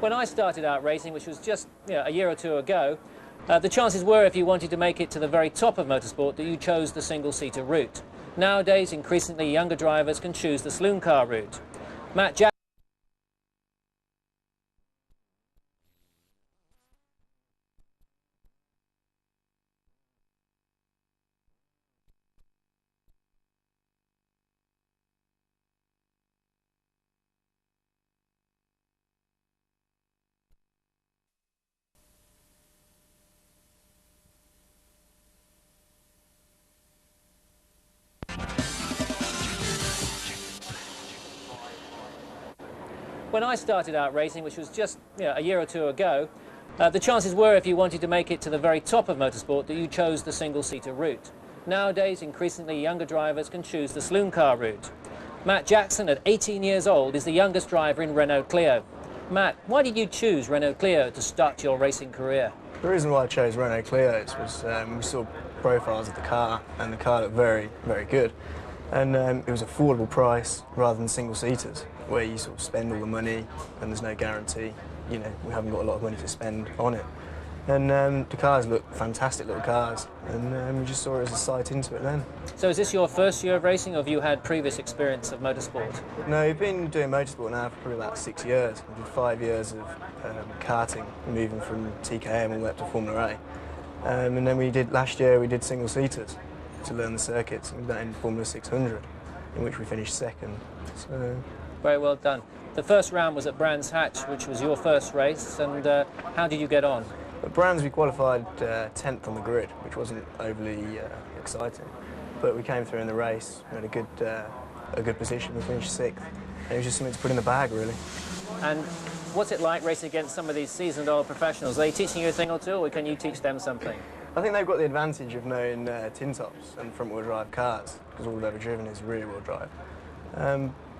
When I started out racing, which was just a year or two ago, the chances were, if you wanted to make it to the very top of motorsport, that you chose the single-seater route. Nowadays, increasingly younger drivers can choose the saloon car route. Matt Jackson. When I started out racing, which was just a year or two ago, the chances were, if you wanted to make it to the very top of motorsport, that you chose the single-seater route. Nowadays, increasingly younger drivers can choose the saloon car route. Matt Jackson, at 18 years old, is the youngest driver in Renault Clio. Matt, why did you choose Renault Clio to start your racing career? The reason why I chose Renault Clios was we saw profiles of the car, and the car looked very, very good. And it was affordable price rather than single-seaters, where you sort of spend all the money and there's no guarantee. You know, we haven't got a lot of money to spend on it. And the cars look fantastic little cars, and we just saw it as a sight into it then. So is this your first year of racing, or have you had previous experience of motorsport? No, we've been doing motorsport now for probably about 6 years. We did 5 years of karting, moving from TKM all the way up to Formula A. And then last year we did single-seaters to learn the circuits, and we've done it in Formula 600, in which we finished second. So. Very well done. The first round was at Brands Hatch, which was your first race, and how did you get on? At Brands we qualified 10th on the grid, which wasn't overly exciting, but we came through in the race. We had a good position. We finished 6th, and it was just something to put in the bag, really. And what's it like racing against some of these seasoned oil professionals? Are they teaching you a thing or two, or can you teach them something? I think they've got the advantage of knowing tin tops and front-wheel drive cars, because all they've ever driven is rear-wheel drive.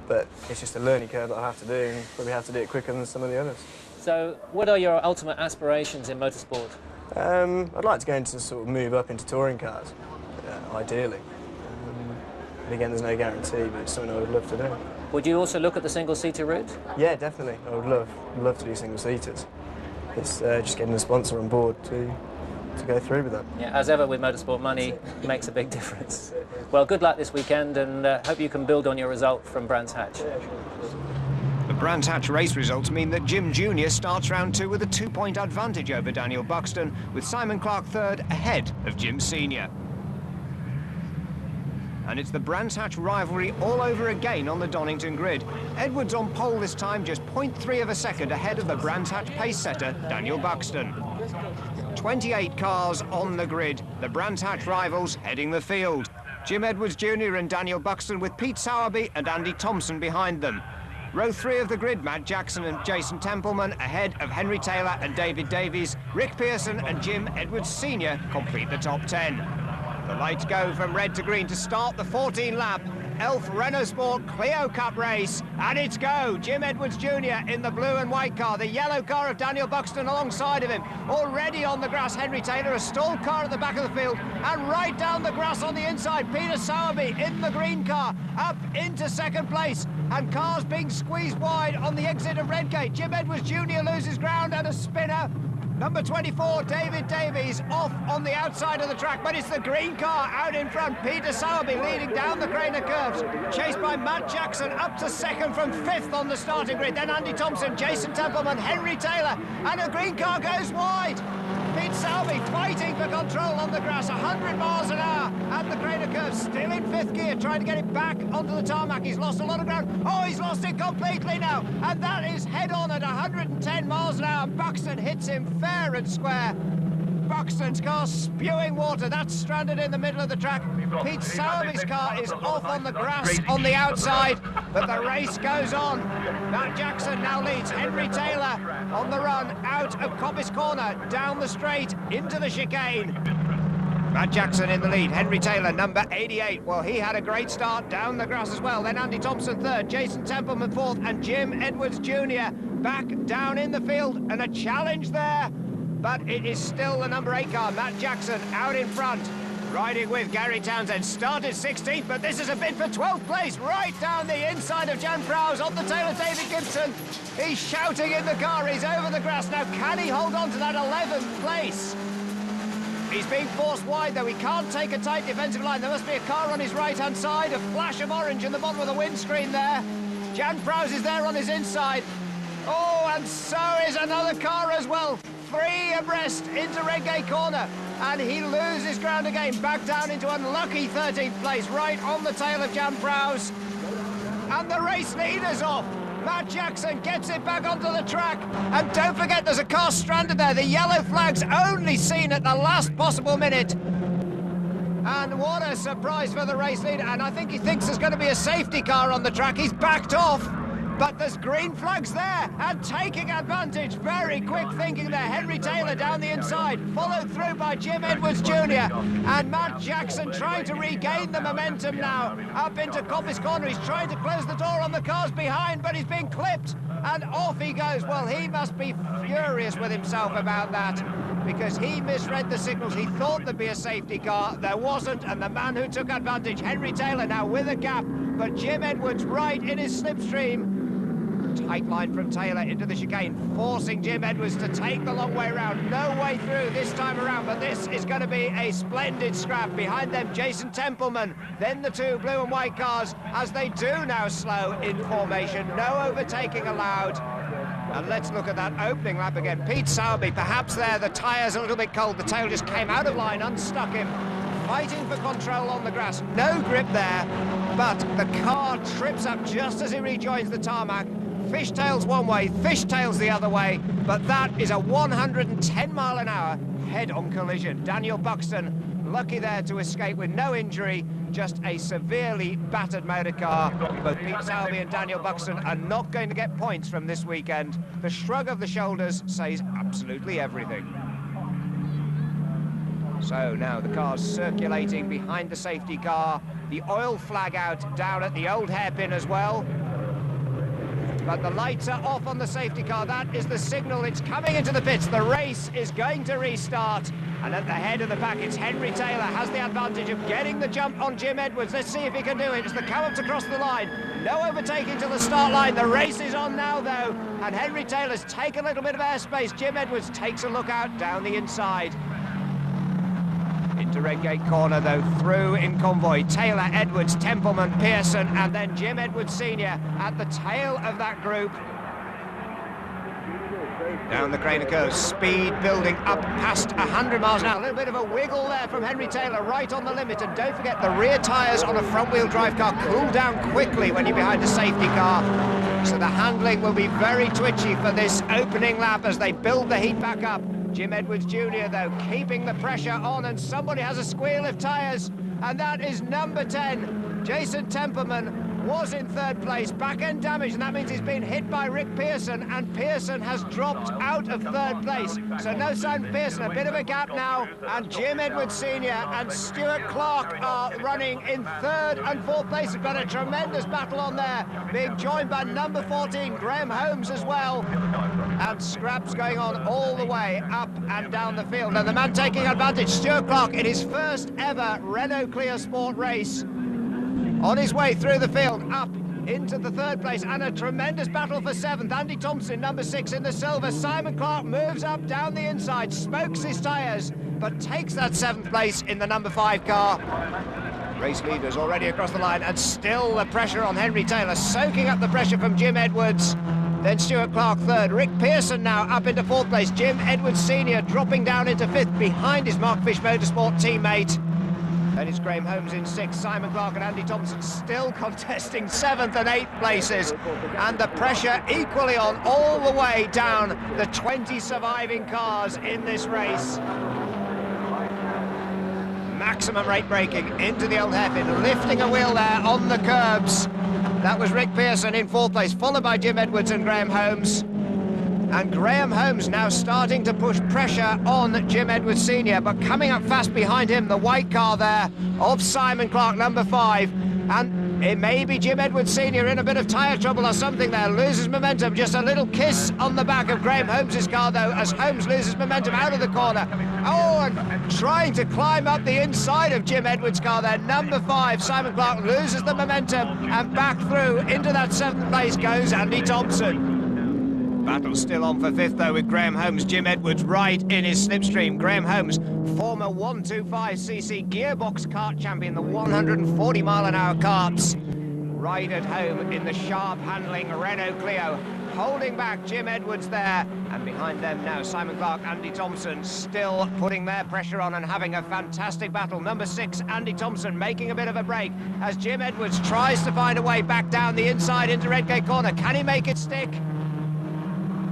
But it's just a learning curve that I have to do, and probably have to do it quicker than some of the others. So what are your ultimate aspirations in motorsport? I'd like to go into sort of move up into touring cars, ideally. And again, there's no guarantee, but it's something I would love to do. Would you also look at the single-seater route? Yeah, definitely. I would love to do single-seaters. It's just getting a sponsor on board to go through with that. Yeah, as ever with motorsport, money makes a big difference. Well, good luck this weekend, and hope you can build on your result from Brands Hatch. The Brands Hatch race results mean that Jim Jr. starts round 2 with a 2-point advantage over Daniel Buxton, with Simon Clark third ahead of Jim Sr. And it's the Brands Hatch rivalry all over again on the Donnington grid. Edwards on pole this time, just 0.3 of a second ahead of the Brands Hatch pace setter, Daniel Buxton. 28 cars on the grid, the Brands Hatch rivals heading the field. Jim Edwards Jr. and Daniel Buxton, with Pete Sowerby and Andy Thompson behind them. Row 3 of the grid, Matt Jackson and Jason Templeman ahead of Henry Taylor and David Davies. Rick Pearson and Jim Edwards Sr. complete the top 10. The lights go from red to green to start the 14-lap Elf Renault Sport Clio Cup race, and it's go. Jim Edwards Jr. in the blue and white car, the yellow car of Daniel Buxton alongside of him. Already on the grass, Henry Taylor, a stalled car at the back of the field, and right down the grass on the inside, Peter Sowerby in the green car, up into second place, and cars being squeezed wide on the exit of Redgate. Jim Edwards Jr. loses ground, and a spinner. Number 24, David Davies, off on the outside of the track, but it's the green car out in front. Peter Sowerby leading down the Craner curves, chased by Matt Jackson up to second from 5th on the starting grid. Then Andy Thompson, Jason Templeman, Henry Taylor, and the green car goes wide. Pete Sowerby fighting for control on the grass, 100 miles an hour at the Craner curve, still in 5th gear, trying to get it back onto the tarmac. He's lost a lot of ground. Oh, he's lost it completely now, and that is head-on at 110 miles an hour. Buxton hits him fair and square. Buxton's car spewing water. That's stranded in the middle of the track. Pete Sowerby's car is off on the grass on the outside, but the race goes on. Matt Jackson now leads. Henry Taylor on the run out of Coppice Corner, down the straight into the chicane. Matt Jackson in the lead. Henry Taylor, number 88. Well, he had a great start down the grass as well. Then Andy Thompson third, Jason Templeman fourth, and Jim Edwards Jr. back down in the field, and a challenge there. But it is still the number 8 car, Matt Jackson, out in front. Riding with Gary Townsend, started 16th, but this is a bid for 12th place, right down the inside of Jan Prowse, on the tail of David Gibson. He's shouting in the car, he's over the grass. Now, can he hold on to that 11th place? He's being forced wide, though. He can't take a tight defensive line. There must be a car on his right-hand side, a flash of orange in the bottom of the windscreen there. Jan Prowse is there on his inside. Oh, and so is another car as well. 3 abreast into Redgate Corner, and he loses ground again, back down into unlucky 13th place, right on the tail of Jan Prowse. And the race leader's off. Matt Jackson gets it back onto the track, and don't forget there's a car stranded there. The yellow flag's only seen at the last possible minute. And what a surprise for the race leader, and I think he thinks there's going to be a safety car on the track. He's backed off. But there's green flags there, and taking advantage, very quick thinking there. Henry Taylor down the inside, followed through by Jim Edwards Jr. And Matt Jackson trying to regain the momentum now. Up into Coppice Corner, he's trying to close the door on the cars behind, but he's being clipped, and off he goes. Well, he must be furious with himself about that, because he misread the signals. He thought there'd be a safety car, there wasn't, and the man who took advantage, Henry Taylor, now with a gap, but Jim Edwards right in his slipstream. Tight line from Taylor into the chicane, forcing Jim Edwards to take the long way around. No way through this time around, but this is going to be a splendid scrap. Behind them, Jason Templeman, then the 2 blue and white cars, as they do now slow in formation. No overtaking allowed. And let's look at that opening lap again. Pete Sowerby, perhaps there, the tyres a little bit cold. The tail just came out of line, unstuck him. Fighting for control on the grass, no grip there, but the car trips up just as he rejoins the tarmac. Fishtails one way, fishtails the other way, but that is a 110 mile an hour head-on collision. Daniel Buxton lucky there to escape with no injury, just a severely battered motor car. Both Pete Sowerby and Daniel Buxton are not going to get points from this weekend. The shrug of the shoulders says absolutely everything. So now the car's circulating behind the safety car. The oil flag out down at the old hairpin as well. But the lights are off on the safety car. That is the signal. It's coming into the pits. The race is going to restart. And at the head of the pack, it's Henry Taylor, has the advantage of getting the jump on Jim Edwards. Let's see if he can do it as the Cowards across the line. No overtaking to the start line. The race is on now, though. And Henry Taylor's taken a little bit of airspace. Jim Edwards takes a look out down the inside. Into Redgate Corner, though, through in convoy. Taylor, Edwards, Templeman, Pearson, and then Jim Edwards Sr. at the tail of that group. Down the Craner curve, speed building up past 100 miles an hour. A little bit of a wiggle there from Henry Taylor, right on the limit. And don't forget, the rear tyres on a front-wheel drive car cool down quickly when you're behind a safety car. So the handling will be very twitchy for this opening lap as they build the heat back up. Jim Edwards Jr., though, keeping the pressure on, and somebody has a squeal of tyres, and that is number 10. Jason Templeman was in 3rd place, back-end damage, and that means he's been hit by Rick Pearson, and Pearson has dropped out of 3rd place. So no sign of Pearson, a bit of a gap now, and Jim Edwards Sr. and Stuart Clark are running in 3rd and 4th place. They've got a tremendous battle on there, being joined by number 14, Graham Holmes as well. And scraps going on all the way up and down the field. And the man taking advantage, Stuart Clark, in his first ever Renault Clio Sport race. On his way through the field, up into the 3rd place, and a tremendous battle for 7th. Andy Thompson, number 6 in the silver. Simon Clark moves up down the inside, smokes his tyres, but takes that 7th place in the number 5 car. Race leaders already across the line, and still the pressure on Henry Taylor, soaking up the pressure from Jim Edwards. Then Stuart Clark 3rd. Rick Pearson now up into 4th place. Jim Edwards Sr. dropping down into 5th behind his Mark Fish Motorsport teammate. Then it's Graham Holmes in 6th. Simon Clark and Andy Thompson still contesting 7th and 8th places. And the pressure equally on all the way down the 20 surviving cars in this race. Maximum rate braking into the old hairpin, lifting a wheel there on the curbs. That was Rick Pearson in 4th place, followed by Jim Edwards and Graham Holmes. And Graham Holmes now starting to push pressure on Jim Edwards Sr., but coming up fast behind him, the white car there of Simon Clark, number 5. And It may be Jim Edwards Sr. in a bit of tyre trouble or something there. Loses momentum. Just a little kiss on the back of Graham Holmes' car, though, as Holmes loses momentum out of the corner. Oh, and trying to climb up the inside of Jim Edwards' car there. Number 5, Simon Clark, loses the momentum, and back through into that 7th place goes Andy Thompson. Battle still on for 5th, though, with Graham Holmes. Jim Edwards right in his slipstream. Graham Holmes, former 125cc gearbox kart champion, the 140-mile-an-hour karts, right at home in the sharp-handling Renault Clio. Holding back Jim Edwards there, and behind them now Simon Clark, Andy Thompson, still putting their pressure on and having a fantastic battle. Number 6, Andy Thompson, making a bit of a break as Jim Edwards tries to find a way back down the inside into Redgate Corner. Can he make it stick?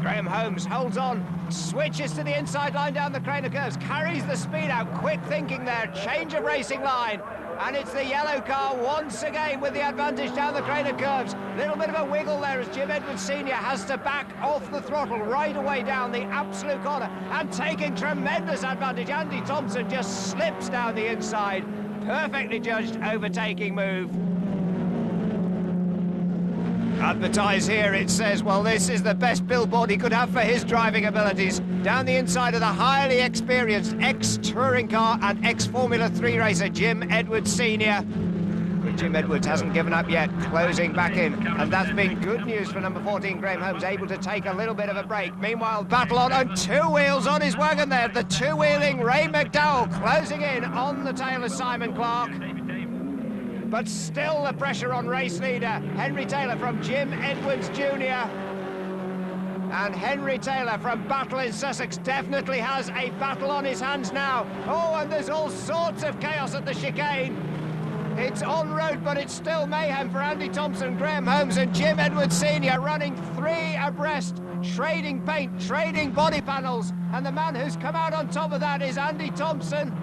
Graham Holmes holds on, switches to the inside line down the Craner curves, carries the speed out, quick thinking there, change of racing line, and it's the yellow car once again with the advantage down the Craner curves. Little bit of a wiggle there as Jim Edwards Sr. has to back off the throttle right away down the absolute corner, and taking tremendous advantage. Andy Thompson just slips down the inside, perfectly judged overtaking move. Advertised here, it says, well, this is the best billboard he could have for his driving abilities. Down the inside of the highly experienced ex-touring car and ex-Formula 3 racer Jim Edwards Sr. But Jim Edwards hasn't given up yet, closing back in. And that's been good news for number 14, Graham Holmes, able to take a little bit of a break. Meanwhile, battle on, and 2 wheels on his wagon there. The 2-wheeling Ray McDowell closing in on the tail of Simon Clark. But still the pressure on race leader Henry Taylor from Jim Edwards Jr. And Henry Taylor from Battle in Sussex definitely has a battle on his hands now. Oh, and there's all sorts of chaos at the chicane. It's on road, but it's still mayhem for Andy Thompson, Graham Holmes and Jim Edwards Sr. running 3 abreast, trading paint, trading body panels. And the man who's come out on top of that is Andy Thompson.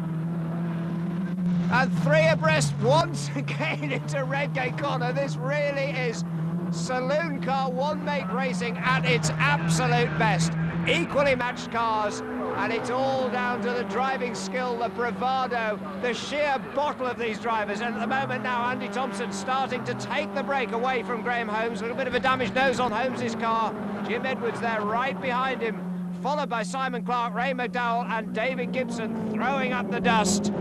And 3 abreast once again into Redgate Corner. This really is saloon car one-make racing at its absolute best. Equally matched cars, and it's all down to the driving skill, the bravado, the sheer bottle of these drivers. And at the moment now, Andy Thompson starting to take the break away from Graham Holmes. A little bit of a damaged nose on Holmes' car. Jim Edwards there right behind him, followed by Simon Clark, Ray McDowell and David Gibson throwing up the dust.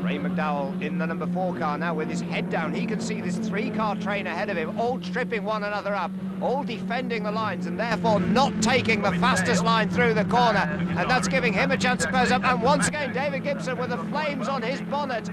Ray McDowell in the number 4 car now with his head down. He can see this 3-car train ahead of him, all tripping one another up, all defending the lines and therefore not taking the fastest line through the corner. And that's giving him a chance to close up. And once again, David Gibson with the flames on his bonnet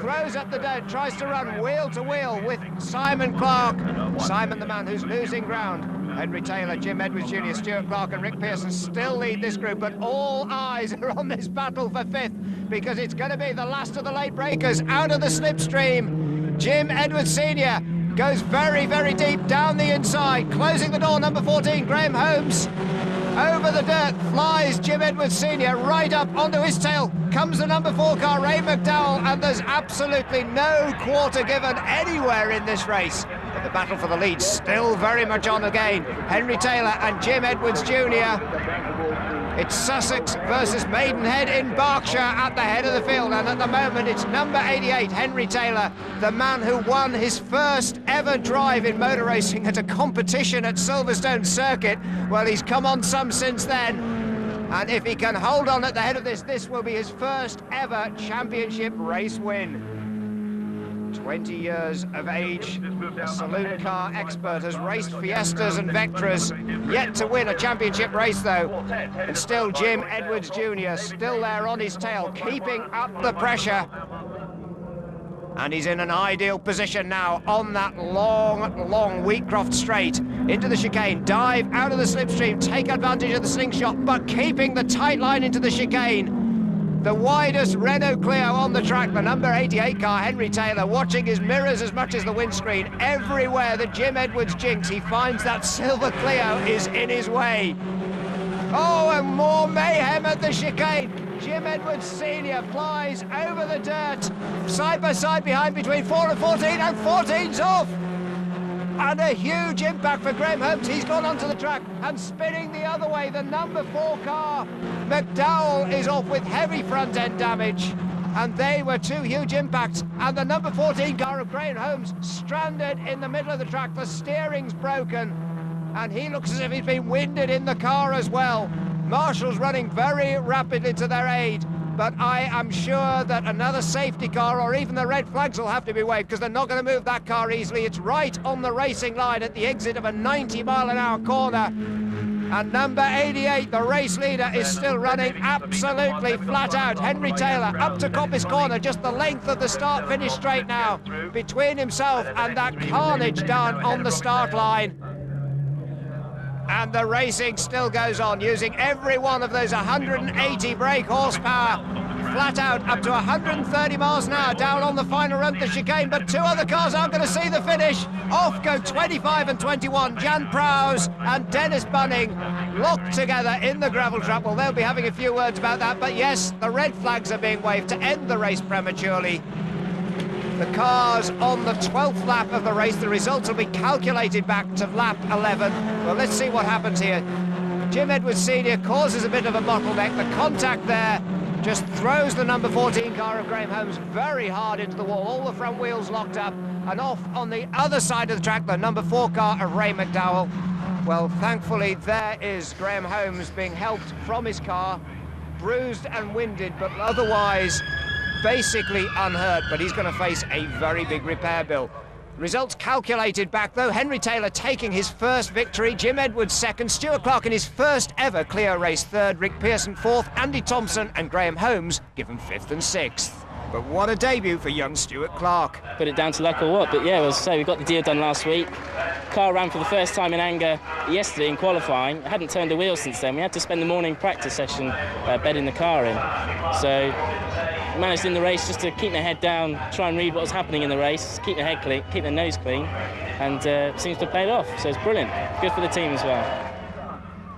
throws up the dirt, tries to run wheel to wheel with Simon Clark. Simon, the man who's losing ground. Henry Taylor, Jim Edwards Jr., Stuart Clark and Rick Pearson still lead this group, but all eyes are on this battle for 5th because it's going to be the last of the late breakers out of the slipstream. Jim Edwards Sr. goes very, very deep down the inside, closing the door, number 14, Graham Holmes. Over the dirt flies Jim Edwards Sr. right up onto his tail. Comes the number 4 car, Ray McDowell, and there's absolutely no quarter given anywhere in this race. But the battle for the lead still very much on again. Henry Taylor and Jim Edwards Jr. It's Sussex versus Maidenhead in Berkshire at the head of the field, and at the moment it's number 88, Henry Taylor, the man who won his first ever drive in motor racing at a competition at Silverstone Circuit. Well, he's come on some since then, and if he can hold on at the head of this will be his first ever championship race win. 20 years of age, a saloon car expert, has raced Fiestas and Vectras, yet to win a championship race though. And still Jim Edwards Jr. still there on his tail, keeping up the pressure. And he's in an ideal position now on that long Wheatcroft straight into the chicane, dive out of the slipstream, take advantage of the slingshot, but keeping the tight line into the chicane. The widest Renault Clio on the track, the number 88 car, Henry Taylor, watching his mirrors as much as the windscreen. Everywhere that Jim Edwards jinks, he finds that silver Clio is in his way. Oh, and more mayhem at the chicane. Jim Edwards Sr. flies over the dirt, side by side behind between 4 and 14, and 14's off. And a huge impact for Graham Holmes. He's gone onto the track and spinning the other way. The number 4 car, McDowell, is off with heavy front end damage. and they were two huge impacts. And the number 14 car of Graham Holmes stranded in the middle of the track. The steering's broken, and he looks as if he's been winded in the car as well. Marshall's running very rapidly to their aid, but I am sure that another safety car or even the red flags will have to be waved, because they're not going to move that car easily. It's right on the racing line at the exit of a 90-mile-an-hour corner. And number 88, the race leader, is still running absolutely flat out. Henry Taylor up to Coppice Corner, just the length of the start-finish straight now, between himself and that carnage down on the start line. And the racing still goes on, using every one of those 180 brake horsepower, flat out up to 130 miles an hour down on the final run of the chicane. But two other cars aren't going to see the finish. Off go 25 and 21, Jan Prowse and Dennis Bunning, locked together in the gravel trap. Well, they'll be having a few words about that, but yes, the red flags are being waved to end the race prematurely. The cars on the 12th lap of the race. The results will be calculated back to lap 11. Well, let's see what happens here. Jim Edwards Sr. causes a bit of a bottleneck. The contact there just throws the number 14 car of Graham Holmes very hard into the wall. All the front wheels locked up, and off on the other side of the track, the number 4 car of Ray McDowell. Well, thankfully, there is Graham Holmes being helped from his car, bruised and winded, but otherwise basically unhurt, but he's going to face a very big repair bill. Results calculated back, though. Henry Taylor taking his first victory, Jim Edwards second, Stuart Clark in his first ever Clio race third, Rick Pearson fourth, Andy Thompson and Graham Holmes given fifth and sixth. But what a debut for young Stuart Clark. Put it down to luck or what, but yeah, as I say, we got the deal done last week. Car ran for the first time in anger yesterday in qualifying. I hadn't turned the wheel since then. We had to spend the morning practice session bedding the car in. So managed in the race just to keep my head down, try and read what was happening in the race, keep the head clean, keep the nose clean, and seems to have paid off. So it's brilliant. Good for the team as well.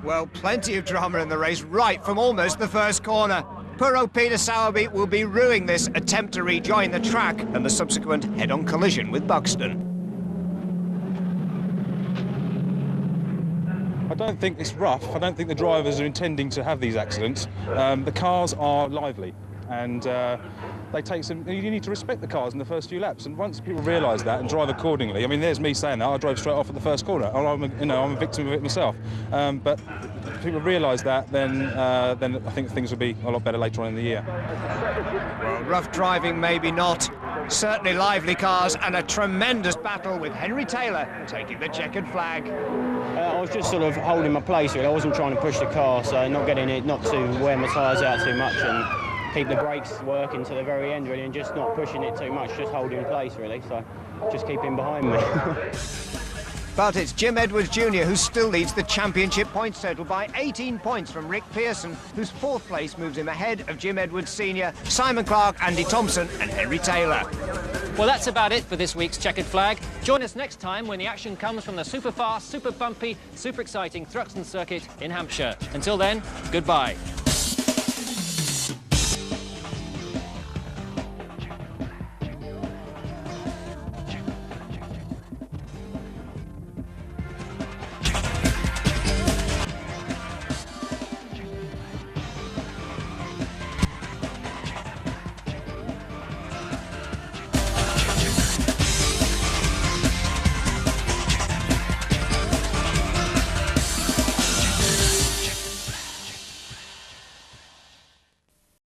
Well, plenty of drama in the race right from almost the first corner. Poor old Peter Sowerby will be ruining this attempt to rejoin the track and the subsequent head-on collision with Buxton. I don't think it's rough. I don't think the drivers are intending to have these accidents. The cars are lively, and they take some. You need to respect the cars in the first few laps, and once people realise that and drive accordingly. I mean, there's me saying that. I drove straight off at the first corner. I'm a victim of it myself. But if people realise that, then I think things will be a lot better later on in the year. Well, rough driving, maybe not. Certainly lively cars and a tremendous battle with Henry Taylor taking the checkered flag. I was just sort of holding my place really. I wasn't trying to push the car, so not to wear my tyres out too much and keep the brakes working to the very end really, and just not pushing it too much, just holding place really, so just keep him behind me. But it's Jim Edwards Jr. who still leads the championship points total by 18 points from Rick Pearson, whose fourth place moves him ahead of Jim Edwards Sr., Simon Clark, Andy Thompson and Henry Taylor. Well, that's about it for this week's Checkered Flag. Join us next time when the action comes from the super fast, super bumpy, super exciting Thruxton circuit in Hampshire. Until then, goodbye.